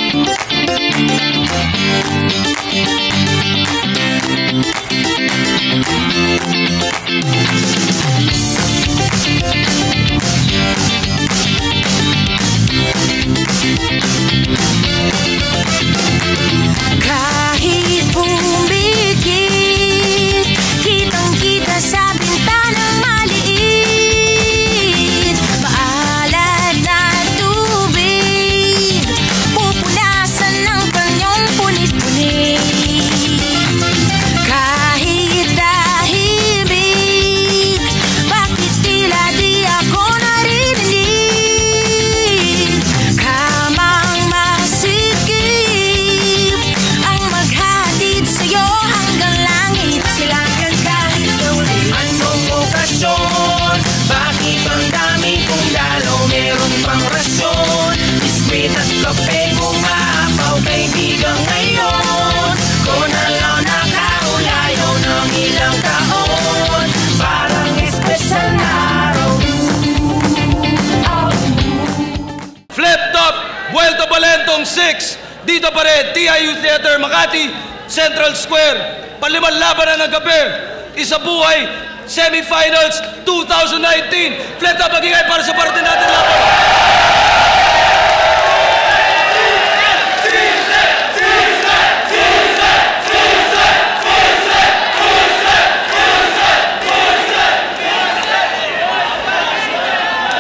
Kahit bumigit, kitang-kita sa bintanang maliit. Maalat na tubig, pupunasan ng kanyang punit-punit. Kahit tahimik, bakit tila di ako narinig? Kamang masikip ang maghatid sa'yo hanggang langit. Silangan kahit sa uli. Anong okasyon? Bakit ang dami kong dalaw? Meron pang rasyon. Biskwit at kape umaapaw, kaibigan ngayon. Kung nalaw nakaulayaw ng ilang taon, parang espesyal na araw. Flip Top, Vuelta Balentong 6. Dito pa rin, TIU Theater, Makati, Central Square. Palimang labanan ng gabi. Isa buhay, semifinals 2019. Flip Top, magigay para sa parating natin laban.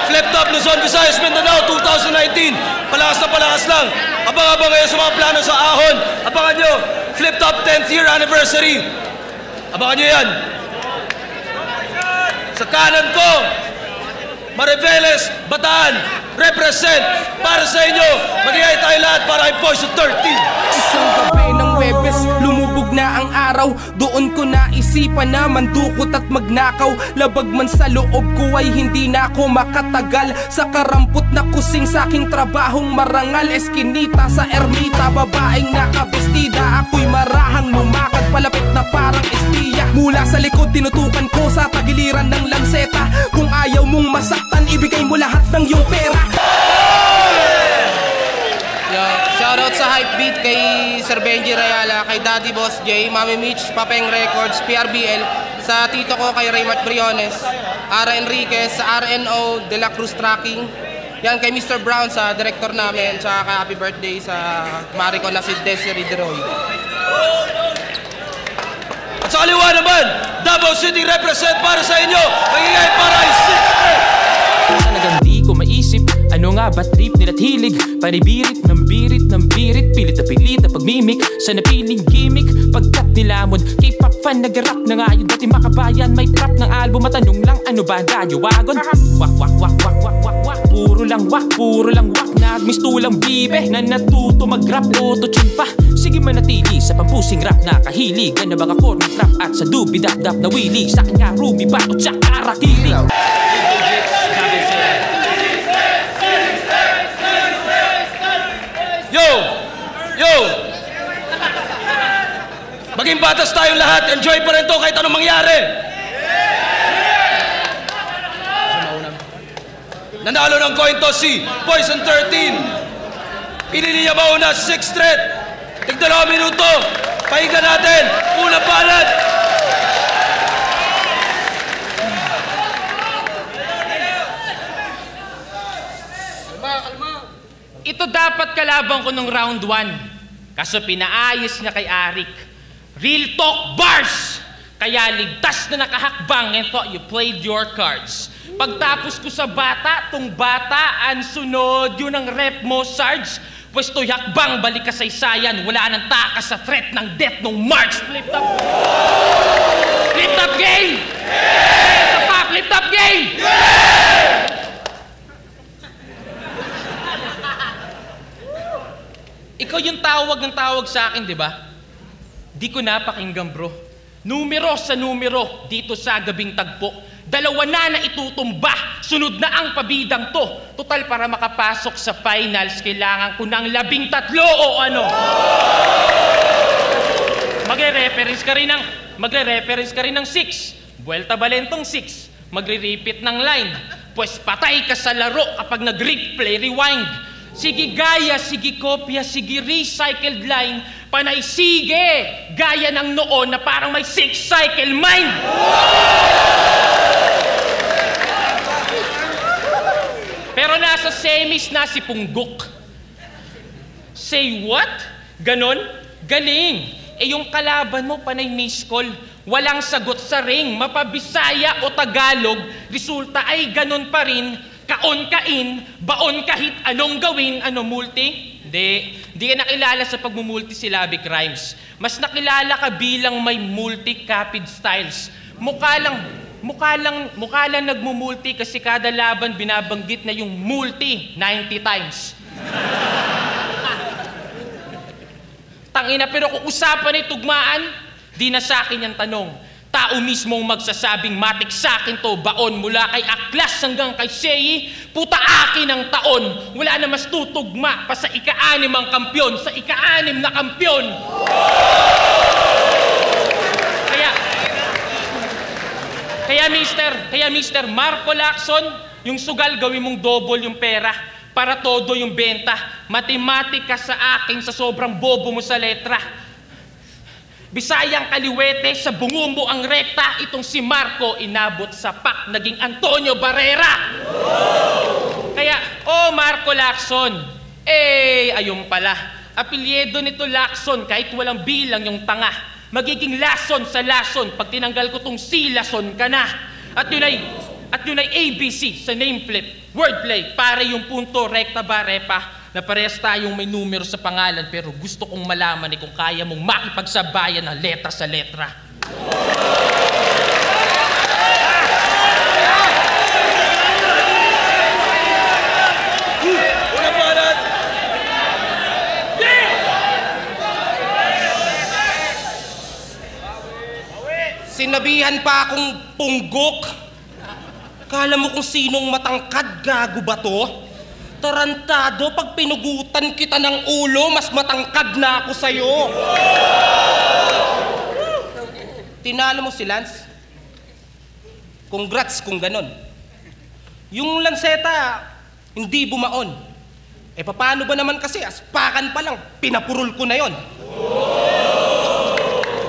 Flip Top, Luzon, Visayas, Mindanao 2019. Palakas na palakas lang. Abang-abang kayo sa mga plano sa Ahon. Abangan nyo, Flip Top 10th year anniversary. Abangan nyo yan. Sa kanan ko, Mariveles, Bataan, represent para sa inyo. Magigay tayo lahat para kay Poison 13. Isang gabi ng Webes, lumubog na ang araw. Doon ko naisipan na mandukot at magnakaw. Labag man sa loob ko ay hindi na ako makatagal. Sa karampot na kusing sa aking trabahong marangal. Eskinita sa ermita, babaeng nakabestida. Ako'y marahang lumakad, palapit na parang espiya. Mula sa likod tinutukan ko sa tagiliran ng lanseta. Kung ayaw mong masaktan, ibigay mo lahat ng iyong pera. Shoutout sa Hypebeat kay Sir Benji Rayala, kay Daddy Boss J, Mami Mitch, Papeng Records, PRBL, sa tito ko kay Raymart Briones, Ara Enriquez, sa RNO De La Cruz Tracking, yan kay Mr. Brown sa director namin, tsaka kay happy birthday sa mari ko na si Desiree Deroy. At sa kaliwa naman, Davao City represent para sa inyo. Magigay para ay 6. Talagang di ko maisip, ano nga ba trip nila't hilig? Panibirit ng birit ng birit, pilit na pagmimik sa napiling gimmick. Pagkat nilamon, K-pop fan nag-rap na nga yun. Dati makabayan, may trap ng album. Matanong lang, ano ba ang radyo-wagon? Wak, wak, wak, wak, wak, wak, wak. Puro lang wak. Nagmistulang bibe na natuto mag-rap, auto-tune pa. Sige manatili sa pampusing rap na kahilig. Ano bang ako ng trap at sa dubi-dap-dap na willy. Sa kanya Ruby Bato tsaka Rakili. Yo! Maging batas tayong lahat. Enjoy pa rin to kahit anong mangyari. Nanalo ng coin toss si Poison 13. Pinili niya mauna 6th threat. Tig-2 minuto. Pahinga natin. Unang palad. Ito dapat kalaban ko nung round 1. Kaso pinaayos niya kay Arik. Real talk bars! Kaya ligtas na nakahakbang and thought you played your cards. Pagtapos ko sa bata, tong bata ang sunod. Yun ang rep mo, Sarge. Pwesto'y hakbang, balik ka sa isayan. Wala nang takas sa threat ng death nung March. Flip top! Flip top game! Sa pa, flip top game! Ikaw yung tawag ng tawag sa akin, di ba? Di ko napakinggan, bro. Numero sa numero dito sa gabing tagpo. 2 na itutumba. Sunod na ang pabidang to. Total para makapasok sa finals, kailangan ko ng 13 o ano? Magre-reference ka rin ng 6. Vuelta Balentong 6. Magre-repeat ng line. Pues patay ka sa laro kapag nag-replay, rewind. Sige gaya, sige kopya, sige recycled line, panay sige, gaya ng noon na parang may 6-cycle mind. Pero nasa semis na si Punggok. Say what? Ganon? Galing. Eh yung kalaban mo panay miss call, walang sagot sa ring, mapabisaya o Tagalog, resulta ay ganon pa rin. Kaon kain, baon kahit anong gawin, ano multi? Di ka nakilala sa pagmumulti-syllabic rhymes. Mas nakilala ka bilang may multi-capid styles. Mukha lang nagmumulti kasi kada laban binabanggit na yung multi 90 times. Tangina, pero kung usapan ay tugmaan, di na sa akin yung tanong. Tao mismong magsasabing matik sa akin to baon mula kay Aklas hanggang kay Seyi, puta akin ang taon. Wala na mas tutugma pa sa ika-6 ang kampyon, sa ika-6 na kampyon. Kaya Mr. Marco Lacson, yung sugal gawin mong double yung pera para todo yung benta. Matematika sa akin sa sobrang bobo mo sa letra. Bisayang kaliwete, sa bungumbo ang rekta, itong si Marco inabot sa pak, naging Antonio Barrera. Kaya, Marco Lacson, ayun pala, apelyido nito Lacson, kahit walang bilang yung tanga, magiging lason sa lason, pag tinanggal ko tong si lason ka na. At yun ay ABC sa name flip, wordplay, para yung punto, rekta ba, repa, na parehas tayong may numero sa pangalan, pero gusto kong malaman kung kaya mong makipagsabayan ng letra sa letra. Sinabihan pa akong punggok. Kala mo kung sinong matangkad, gago ba to? Tarantado, pag pinugutan kita ng ulo, mas matangkad na ako sa'yo. Tinalo mo si Lance? Congrats kung ganon. Yung Lanceta, hindi bumaon. Paano ba naman kasi, aspakan pa lang, pinapurol ko na yon.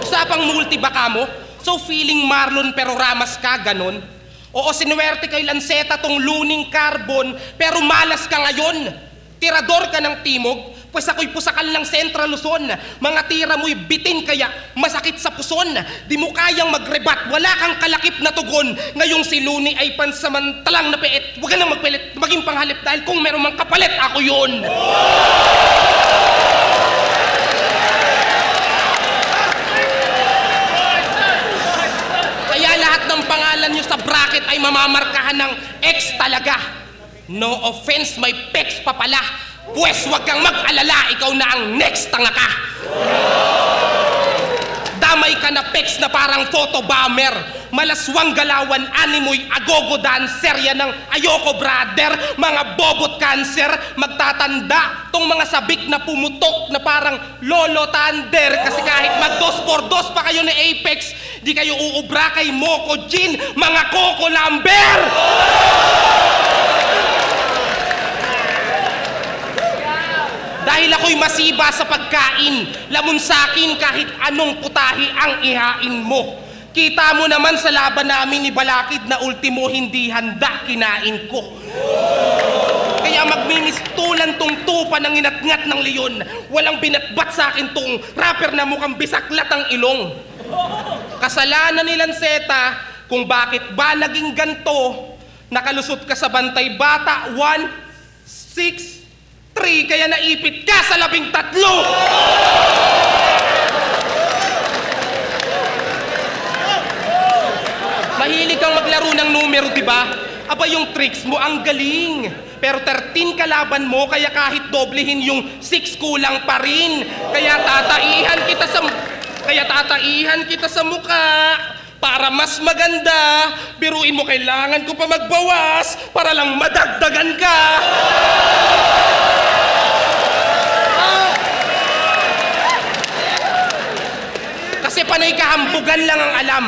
Usapang multi baka mo, so feeling Marlon pero Ramas ka, ganon. Oo, sinuwerte kay Lanceta tong luning carbon, pero malas ka ngayon. Tirador ka ng timog, pues ako'y pusakal ng Central Luzon. Mga tira mo'y bitin kaya masakit sa puson. Di mo kayang magrebat, wala kang kalakip na tugon. Ngayong si Luni ay pansamantalang napiit. Huwag ka nang magpilit, maging panghalip dahil kung meron mang kapalit, ako yun. Kaya lahat ng pangalan nyo sa bracket ay mamamarkahan ng X talaga. No offense, may pecs pa pala. Pues wag kang mag-alala, ikaw na ang next tanga ka. Damay ka na pecs na parang photobomber. Malaswang galawan, animoy, agogo dancer. Yan ang ayoko brother. Mga bobot cancer, magtatanda tong mga sabik na pumutok na parang lolo thunder. Kasi kahit mag-2x2 pa kayo ni Apex, di kayo uubra kay Moco Gin, mga Coco Lamber! Dahil ako'y masiba sa pagkain, lamon sa'kin kahit anong putahe ang ihain mo. Kita mo naman sa laban namin ni Balakid na ultimo hindi handa kinain ko. Kaya magmimistulan tong tupa ng inatngat ng leon. Walang binatbat sa akin tong rapper na mukhang bisaklat ang ilong. Kasalanan ni Lanceta kung bakit ba naging ganto. Nakalusot ka sa bantay bata 1, 6, 3, kaya naipit ka sa 13. Mahilig kang maglaro ng numero, di ba? Aba, yung tricks mo ang galing. Pero 13 kalaban mo, kaya kahit doblehin yung 6 kulang pa rin. Kaya tataihan kita sa mukha. Para mas maganda, biruin mo kailangan ko pa magbawas para lang madagdagan ka. Kasi panay kahambugan lang ang alam.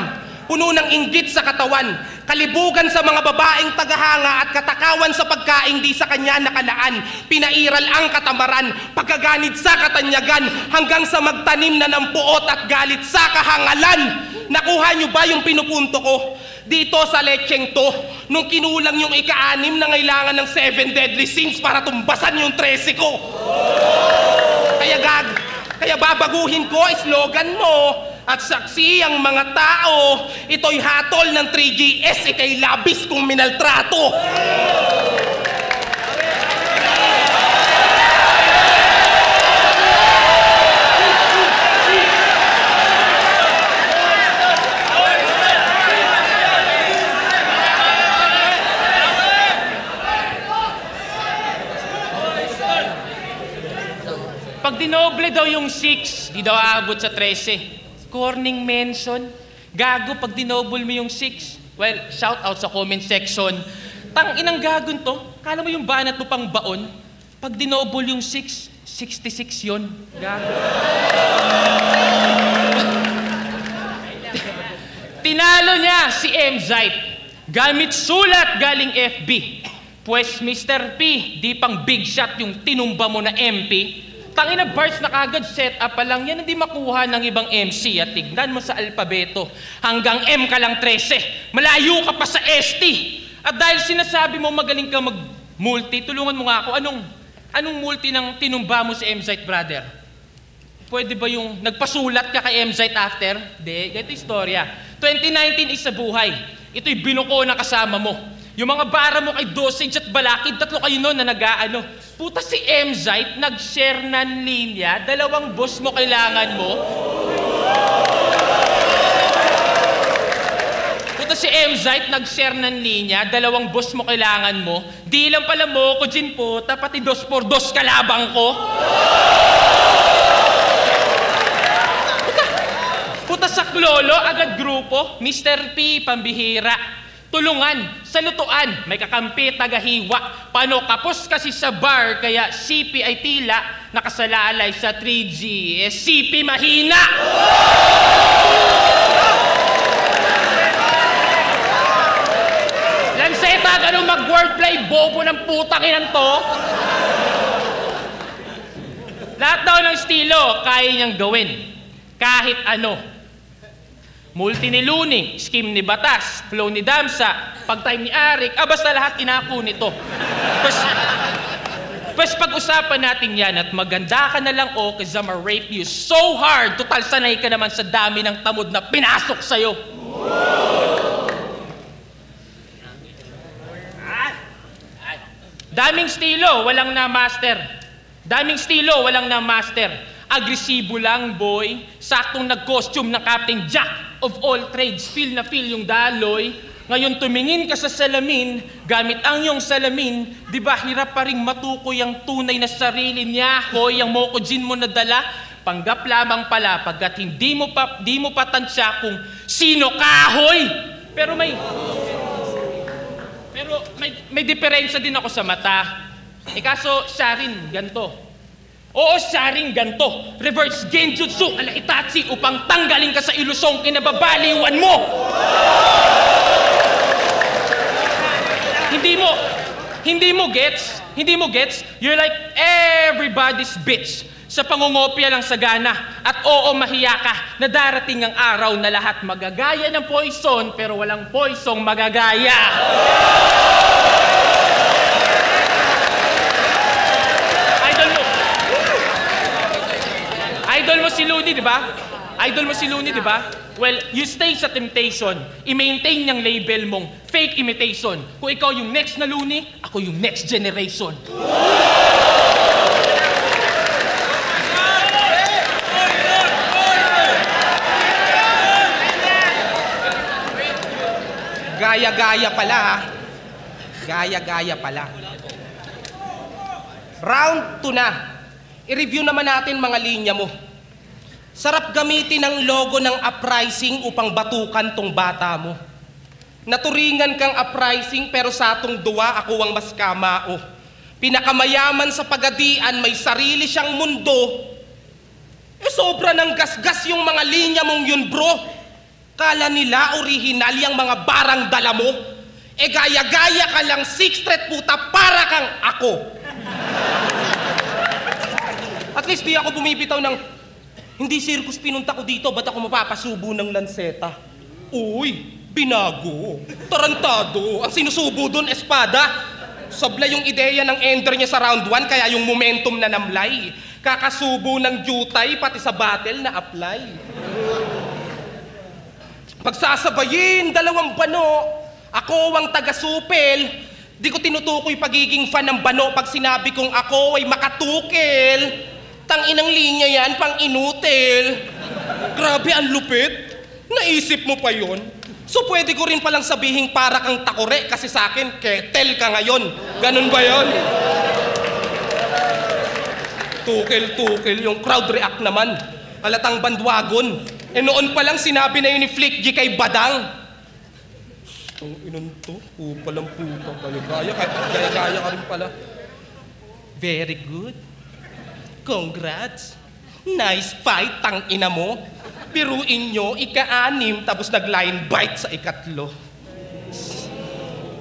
puno ng inggit sa katawan, kalibugan sa mga babaeng tagahanga at katakawan sa pagkain di sa kanya nakalaan, pinairal ang katamaran, pagkaganid sa katanyagan, hanggang sa magtanim na ng puot at galit sa kahangalan. Nakuha nyo ba yung pinupunto ko? Dito sa lecheng to, nung kinulang yung ika-6 na ngailangan ng 7 deadly sins para tumbasan yung 13 ko. Kaya babaguhin ko slogan mo at saksi ang mga tao, ito'y hatol ng 3GS, ikay labis kong minaltrato. Pag dinoble daw yung 6, di daw aabot sa 13. Corning mention. Gago pag dinoble mo yung 6. Well, shout out sa comment section. Tang inang gagon to. Kala mo yung banat mo pang baon? Pag dinoble yung 6, 66 yun. Gago. Tinalo niya si M-Zite. Gamit sulat galing FB. Pues Mr. P, di pang big shot yung tinumba mo na MP. Tangina bars na kagad, set up pa lang yan, hindi makuha ng ibang MC. At tignan mo sa alpabeto, hanggang M ka lang 13. Malayo ka pa sa ST. At dahil sinasabi mo magaling ka mag-multi, tulungan mo nga ako, anong multi ng tinumba mo si M-Zite, brother? Pwede ba yung nagpasulat ka kay M-Zite after? Di, ganito istorya. 2019 is sa buhay. Ito'y binuko na kasama mo. Yung mga bara mo kay Dosage at Balakid, 3 kayo noon na nag-aano. Puta si M-Zite, nag-share ng linya, 2 boss mo kailangan mo. Puta si M-Zite, nag-share ng linya, 2 boss mo kailangan mo. Di lang pala mo ko, Jin puta, pati 2x2 kalabang ko. Puta sa klolo, agad grupo, Mr. P, pambihira. Tulungan, sa lutuan, may kakampi, tagahiwa. Paano kapos kasi sa bar, kaya CP ay tila nakasalalay sa 3G. CP mahina! Lanseta, ganun mag-wordplay, bobo ng putang inan to. Lahat daw ng estilo, kaya niyang gawin. Kahit ano. Multi ni Looney, scheme ni Batas, flow ni Damsa, pag-time ni Arik, basta lahat inako nito. Pues pag-usapan natin yan at maganda ka na lang kasi I'ma rape you so hard, total sanay ka naman sa dami ng tamod na pinasok sa'yo. Daming estilo, walang na-master. Daming estilo, walang na-master. Agresibo lang, boy. Saktong nag-costume ng Captain Jack of all trades. Feel na feel yung daloy. Ngayon tumingin ka sa salamin, gamit ang iyong salamin, di ba hirap pa rin matukoy ang tunay na sarili niya, hoy, ang mokojin mo na dala. Panggap lamang pala pagkat di mo pa tansya kung sino ka, hoy. Pero may diferensya din ako sa mata. Kaso siya rin ganito. Oo, siya rin ganito. Reverse genjutsu ala Itachi upang tanggalin ka sa ilusong kinababaliwan mo. Hindi mo gets? You're like everybody's bitch. Sa pangungopia lang sa gana. At oo, mahiya ka na darating ang araw na lahat magagaya ng poison pero walang poisong magagaya. Idol mo si Looney, di ba? Well, you stay sa temptation. I-maintain niyang label mong fake imitation. Kung ikaw yung next na Looney, ako yung next generation. Gaya-gaya pala, ha? Gaya-gaya pala. Round 2 na. I-review naman natin mga linya mo. Sarap gamitin ang logo ng uprising upang batukan tong bata mo. Naturingan kang uprising pero sa atong duwa ako ang mas kamao. Pinakamayaman sa pagadian, may sarili siyang mundo. Sobra ng gasgas yung mga linya mong yun, bro. Kala nila orihinal yung mga barang dala mo? Eh gaya-gaya ka lang 6'3" puta para kang ako. At least di ako bumibitaw ng, hindi circus pinunta ko dito, ba't ako mapapasubo ng lanseta? Uy, binago, tarantado, ang sinusubo doon, espada. Sabla yung ideya ng ender niya sa round 1, kaya yung momentum na namlay. Kakasubo ng jutay, pati sa battle na apply. Pagsasabayin, dalawang bano, ako ang taga-supel. Di ko tinutukoy pagiging fan ng bano pag sinabi kong ako ay makatukil. Tanginang linya yan, pang inutil. Grabe, ang lupit. Naisip mo pa yon? So pwede ko rin palang sabihin para kang takore kasi sa akin, ketel ka ngayon. Ganun ba yon? Tukil-tukil, yung crowd react naman. Halatang bandwagon. Eh noon pa lang sinabi na yun ni Flick G kay Badang. Ang inon to, pupalang pupa. Gaya-gaya ka rin pala. Very good. Congrats. Nice fight, tang ina mo. Biruin nyo, ika-6, tapos nag-line bite sa ikatlo.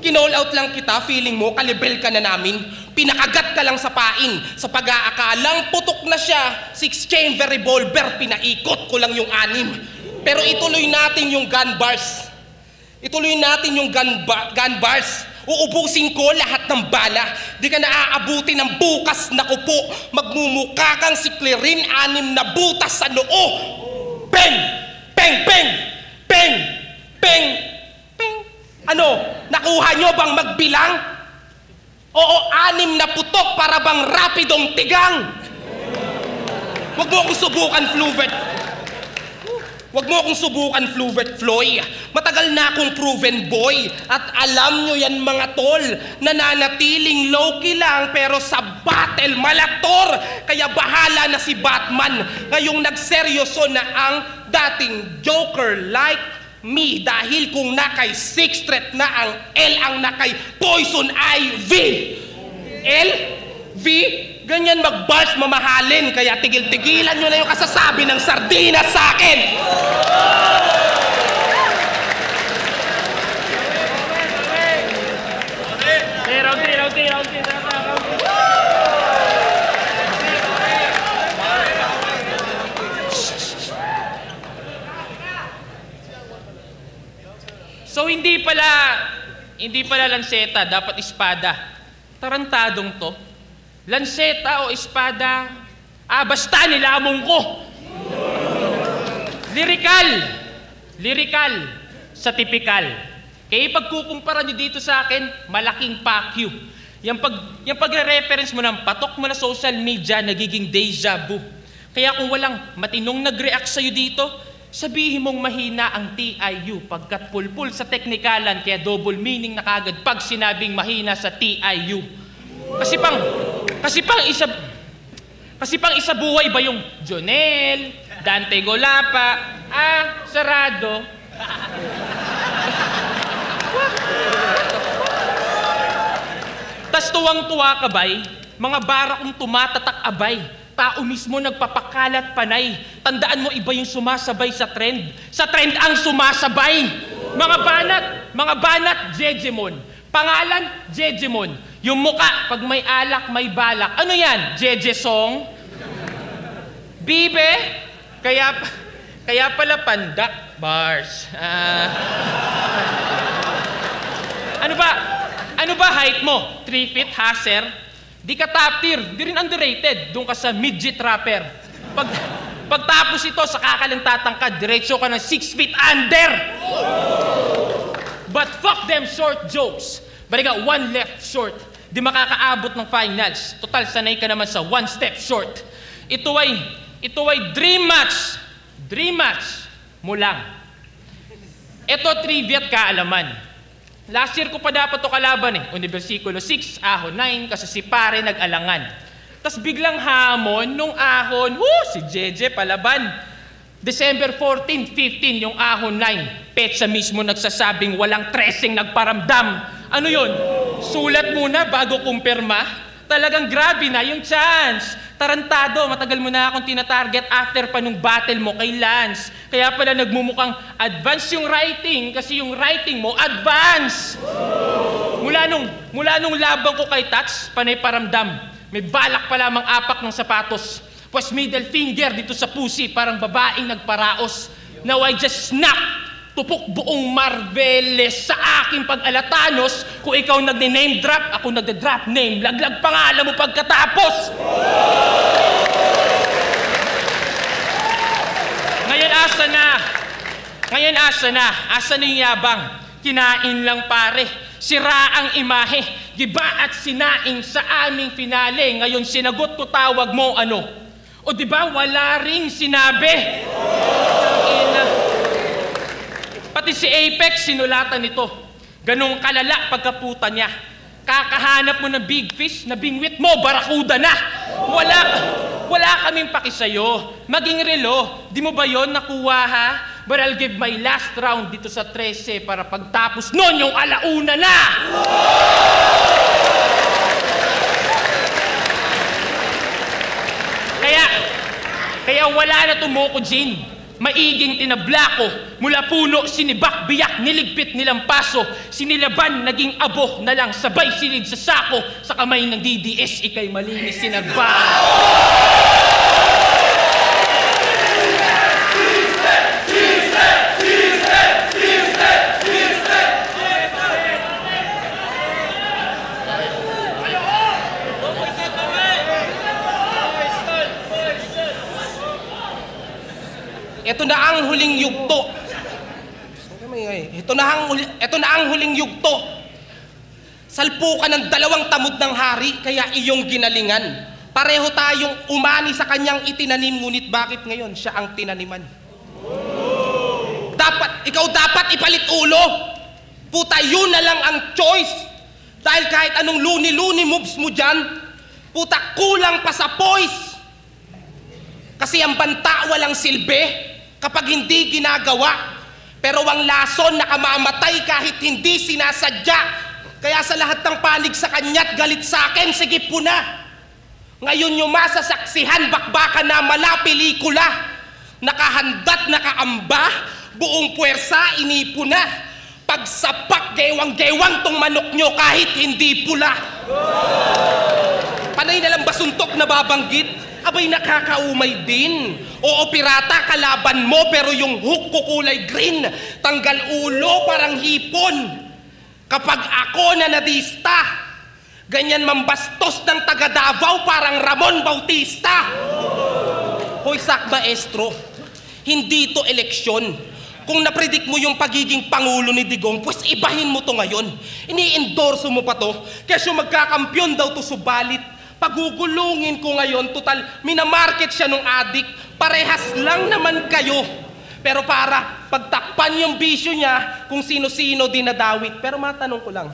Kinall out lang kita, feeling mo, kalibel ka na namin. Pinakagat ka lang sa pain. Sa pag-aakalang putok na siya, 6-chamber revolver, pinaikot ko lang yung 6. Pero ituloy natin yung gun bars. Ituloy natin yung gun bars. Uubusin ko lahat ng bala. Di ka naaabuti ng bukas na kupo. Magmumukha kang si Clarin, 6 na butas sa noo. Peng! Peng! Peng! Peng! Peng! Peng! Ano? Nakuha nyo bang magbilang? Oo, 6 na putok para bang rapidong tigang. Huwag mo akong subukan, Fluvet. Huwag mo akong subukan, Fluvet Floy. Matagal na akong proven boy. At alam nyo yan mga tol, nananatiling low-key lang pero sa battle malaktor. Kaya bahala na si Batman. Ngayong nagseryoso na ang dating Joker like me. Dahil kung nakay 6 na ang L ang nakay Poison Ivy. L? V? Ganyan mag-bars mamahalin, kaya tigil-tigilan nyo na yung kasasabi ng sardinas sa akin! So hindi pala lanseta, dapat espada. Tarantadong to. Lanseta o espada, basta nilamong ko. Lyrical sa typical. Kaya pagkukumpara nyo dito sa akin, malaking pack you. Yung pagre-reference mo ng patok mo na social media, nagiging deja vu. Kaya kung walang matinong nag-react sa'yo dito, sabihin mong mahina ang TIU pagkat pulpul sa teknikalan, kaya double meaning na kagad pag sinabing mahina sa TIU. Kasi pang isa buhay ba yung Jonel, Dante Golapa, sarado. Tas tuwang-tuwa ka bay, mga barakong tumatatak abay, tao mismo nagpapakalat panay. Tandaan mo iba yung sumasabay sa trend. Sa trend ang sumasabay. Mga banat, Jejemon. Pangalan, Jejemon. Yung muka, pag may alak, may balak. Ano yan? Jeje song? Bibe? Kaya pala pandak bars. Ano ba height mo? 3 feet, haser? Di ka top tier, di rin underrated. Doon ka sa midget rapper. Pagtapos ito, saka ka lang tatangkad, diretso ka ng 6 feet under. But fuck them short jokes. But I got one left short. Di makakaabot ng finals. Total, sanay ka naman sa one step short. Ito ay dream match. Dream match mo lang. Ito trivia at kaalaman. Last year ko pa dapat ito kalaban Universikulo 6, ahon 9, kasi si pare nag-alangan. Tapos biglang hamon nung ahon, si Jeje palaban. December 14, 15, yung ahon 9. Petsa mismo nagsasabing walang tracing nagparamdam. Ano yun? Sulat muna bago kumpirma? Talagang grabe na yung chance. Tarantado, matagal mo na akong tinatarget after pa nung battle mo kay Lance. Kaya pala nagmumukhang advance yung writing kasi yung writing mo advance. Mula nung labang ko kay Tats, panay paramdam. May balak pa lamang apak ng sapatos. Pwes middle finger dito sa pusi, parang babaeng nagparaos. Now I just snap, tupok buong Marveles sa aking pag-alatanos. Kung ikaw nagne-name drop, ako nagde-drop name. Laglag pangalan mo pagkatapos. Ngayon asa na. Asa na yung yabang? Kinain lang pare. Sira ang imahe. Giba at sinaing sa aming finale. Ngayon sinagot ko tawag mo ano? O diba wala ring sinabi? Pati si Apex sinulatan nito. Ganong kalala pagkaputa niya. Kakahanap mo ng big fish na bingwit mo, barakuda na. Wala kaming pakisayo. Maging relo, di mo ba yon nakuha ha? But I'll give my last round dito sa 13 para pagtapos nun yung alauna na! Kaya wala na tumuko, Jin. Maiging tinabla ko. Mula puno, sinibak, biyak, niligpit, nilampaso. Sinilaban, naging abo na lang. Sabay silid sa sako. Sa kamay ng DDS, ikay malinis sinagba. Ito na ang huling yugto. Ito na ang huling yugto. Salpukan ng dalawang tamod ng hari, kaya iyong ginalingan. Pareho tayong umani sa kanyang itinanim, ngunit bakit ngayon siya ang tinaniman? Ikaw dapat ipalit ulo. Puta, yun na lang ang choice. Dahil kahit anong luni-luni moves mo dyan, puta, kulang pa sa poise. Kasi ang banta walang silbi kapag hindi ginagawa, pero ang lason nakamamatay kahit hindi sinasadya. Kaya sa lahat ng panig sa kanya't galit sa akin, sige po na. Ngayon yung masasaksihan, bakbakan na mala pelikula. Nakahandat, nakaamba, buong puwersa, inipo na. Pagsapak, gewang-gewang tong manok nyo kahit hindi pula. Panay na lang basuntok na babanggit? Abay, nakakaumay din. Oo, pirata, kalaban mo, pero yung hook ko kulay green. Tanggal ulo, parang hipon. Kapag ako na nadista, ganyan mambastos ng taga Davao, parang Ramon Bautista. Hoy, Sak Maestro, hindi to eleksyon. Kung napredict mo yung pagiging pangulo ni Digong, pues ibahin mo to ngayon. Ini-endorso mo pa to, kasi magkakampyon daw to subalit. Pagugulungin ko ngayon, total, minamarket siya nung adik. Parehas lang naman kayo. Pero para pagtakpan yung bisyo niya, kung sino-sino dinadawit. Pero matanong ko lang,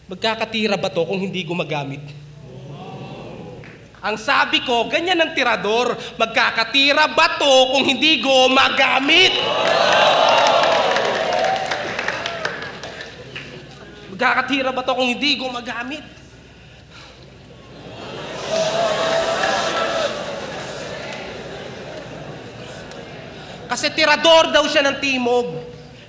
magkakatira ba to kung hindi gumagamit? Ang sabi ko, ganyan ang tirador. Magkakatira ba to kung hindi gumagamit? Magkakatira ba to kung hindi gumagamit? Kasi tirador daw siya ng timog.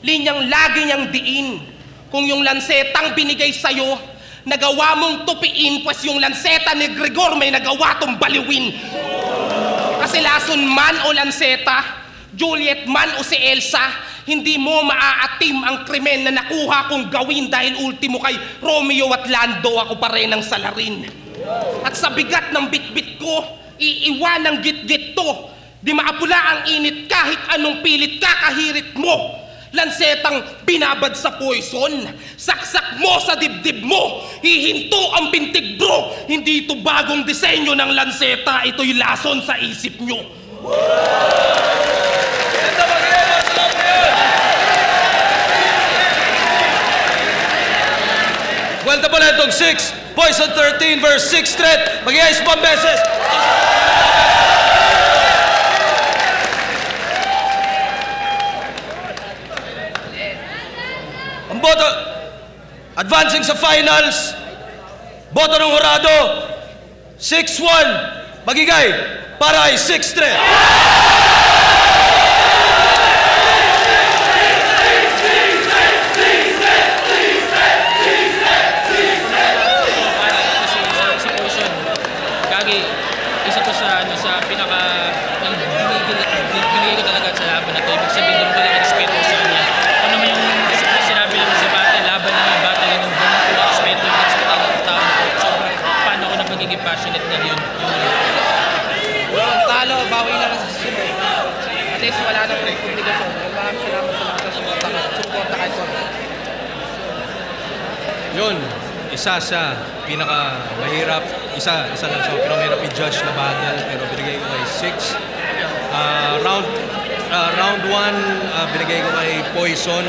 Linyang lagi niyang diin. Kung yung lansetang binigay sa'yo, nagawa mong tupiin, pues yung lanseta ni Gregor may nagawa tong baliwin. Kasi lason man o lanseta, Juliet man o si Elsa, hindi mo maaatim ang krimen na nakuha kong gawin dahil ultimo kay Romeo at Lando ako pa rin ang salarin. At sa bigat ng bitbit ko, iiwan ng gitgit to. Di maapula ang init kahit anong pilit kakahirit mo. Lansetang binabad sa poison. Saksak mo sa dibdib mo. Hihinto ang pintig bro. Hindi ito bagong disenyo ng lanseta. Ito'y lason sa isip nyo. Vuelta pala itong 6, Poison 13 verse 6 threat. Mag-iayos pa beses. Ang boto, advancing sa finals, boto ng Horado, 6-1, magigay para kay 6 threat. Isa to sa pinaka binigay ko talaga sa laban na to. Ibig sabihin doon pala respeto sa kanya. Kung naman yung sinabi lang sa battle, laban na yung battle yung buong respeto ng tao. Sobrang paano ko na magiging passionate na yun. Talo, bawi lang sa susunod. At least wala nang obligasyon. Maraming salamat sa lahat ng suporta kahit konti. Yun, isa sa pinakamahirap, isa lang sa pinakamahirap i-judge na battle, pero binigay ko kay 6. Round 1, binigay ko kay Poison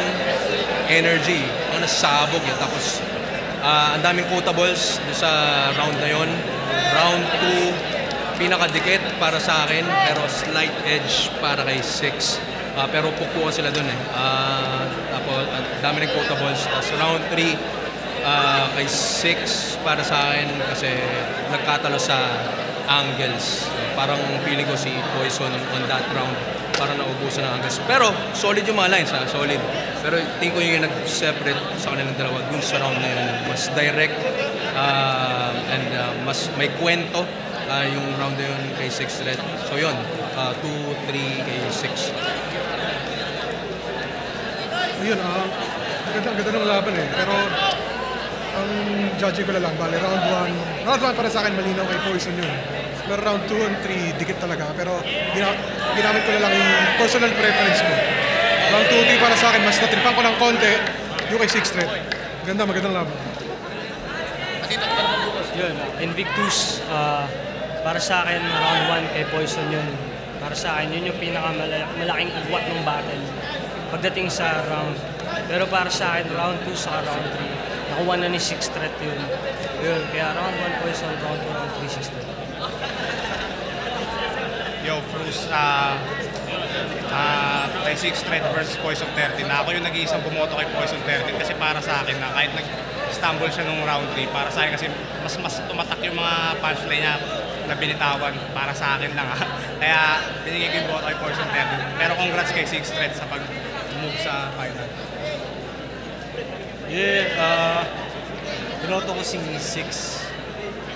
Energy. Ang nasabog yun. Tapos, ang daming quotables sa round na yon. Round 2, pinakadikit para sa akin, pero slight edge para kay 6. Pero pukuha sila dun eh. Tapos, dami rin quotables. Tapos round 3, kay 6 para sa akin kasi nagkatalo sa angles. Parang feeling ko si Poison on that round parang naubusan ng angles. Pero solid yung mga lines, solid. Pero tingin ko yung nag-separate sa kanilang dalawa dun sa round na yun. Mas direct and mas may kwento yung round na yun kay 6 threat. So yun, 2-3 kay 6. Yun, ang ganda ng laban eh. Pero ang judging ko na lang, bale, round 1 para sa akin malinaw kay Poison yun. Pero round 2 and 3, dikit talaga. Pero ginamit ko na lang yung personal preference ko. Round 2 and 3 para sa akin, mas natripan ko ng konti yung kay 6 threat. Magandang laban. Yun, Invictus, para sa akin, round 1 kay Poison yun. Para sa akin, yun yung pinakamalaking agwat ng battle pagdating sa round. Pero para sa akin, round 2 sa round 3, nakuha na ni 6 threat yun. Kaya round 1 Poison, round 2, round 3, 6 threat. Yo, Fruz, kay 6 threat versus Poison 13. Ako yung nag-iisang bumoto kay Poison 13 kasi para sa akin na kahit nag-stumble siya nung round 3, para sa akin kasi mas tumatak yung mga punchline niya na binitawan para sa akin lang. Kaya binigay ko yung bumoto kay Poison 13. Pero congrats kay 6 threat sa pag-move sa final. Binoto ko si 6.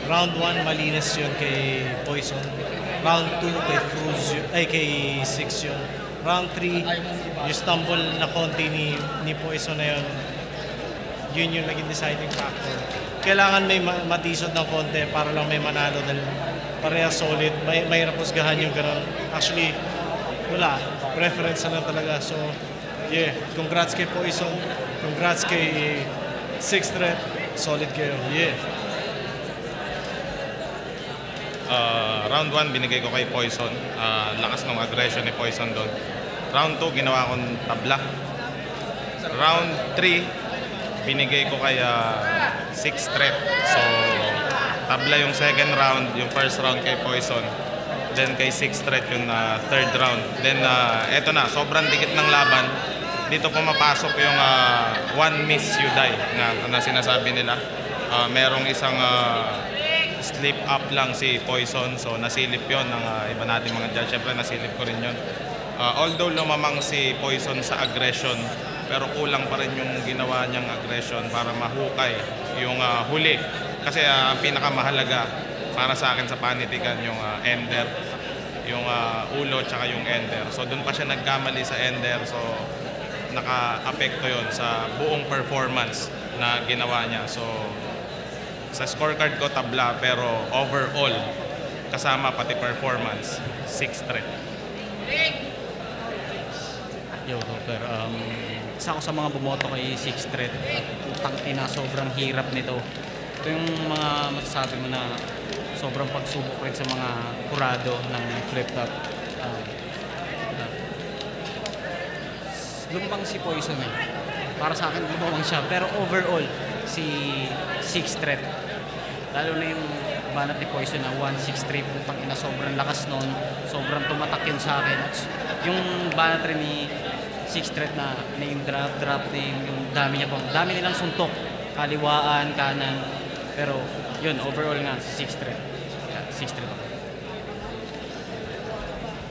Round 1, malinis yun kay Poison. Round 2, kay 6 yun. Round 3, yung stumble na konti ni Poison na yun, yun yung naging deciding factor. Kailangan may matisod ng konti para lang may manalo dahil pareha solid. Mahirap husgahan yung gano'n. Actually, wala. Preference na lang talaga. So, yeah, congrats kay Poison. Congrats kay 6 threat. Solid kayo. Yeah. Round 1, binigay ko kay Poison. Lakas ng aggression ni Poison doon. Round 2, ginawa kong tabla. Round 3, binigay ko kay 6 threat. So, tabla yung second round, yung first round kay Poison. Then kay 6 threat yung third round. Then, eto na, sobrang dikit ng laban. Dito pumapasok yung one miss you die na sinasabi nila. Merong isang slip up lang si Poison, so nasilip yon ng iba natin mga judge. Siyempre nasilip ko rin yon. Although lumamang si Poison sa aggression, pero kulang pa rin yung ginawa niyang aggression para mahukay yung huli. Kasi ang pinakamahalaga para sa akin sa panitikan yung ender, yung ulo tsaka yung ender. So doon pa siya nagkamali sa ender, so naka-apekto yon sa buong performance na ginawa niya. So sa scorecard ko tabla, pero overall kasama pati performance 6 threat. Yo, Roper, isa ako sa mga bumoto kay 6 threat. Tangina, sobrang hirap nito. Ito yung mga masasabi mo na sobrang pagsubok rin sa mga kurado ng flip-top. Lumbang si Poison eh. Para sa akin, lumawang siya. Pero overall, si 6 threat. Lalo na yung banat ni Poison na 1-6-3. Putang ina, sobrang lakas nun. Sobrang tumatak yun sa akin. At yung banat rin ni 6 threat na yung drop name, yung dami niya pang. Dami nilang suntok. Kaliwaan, kanan. Pero yun, overall nga, si 6 threat. 6 threat ako.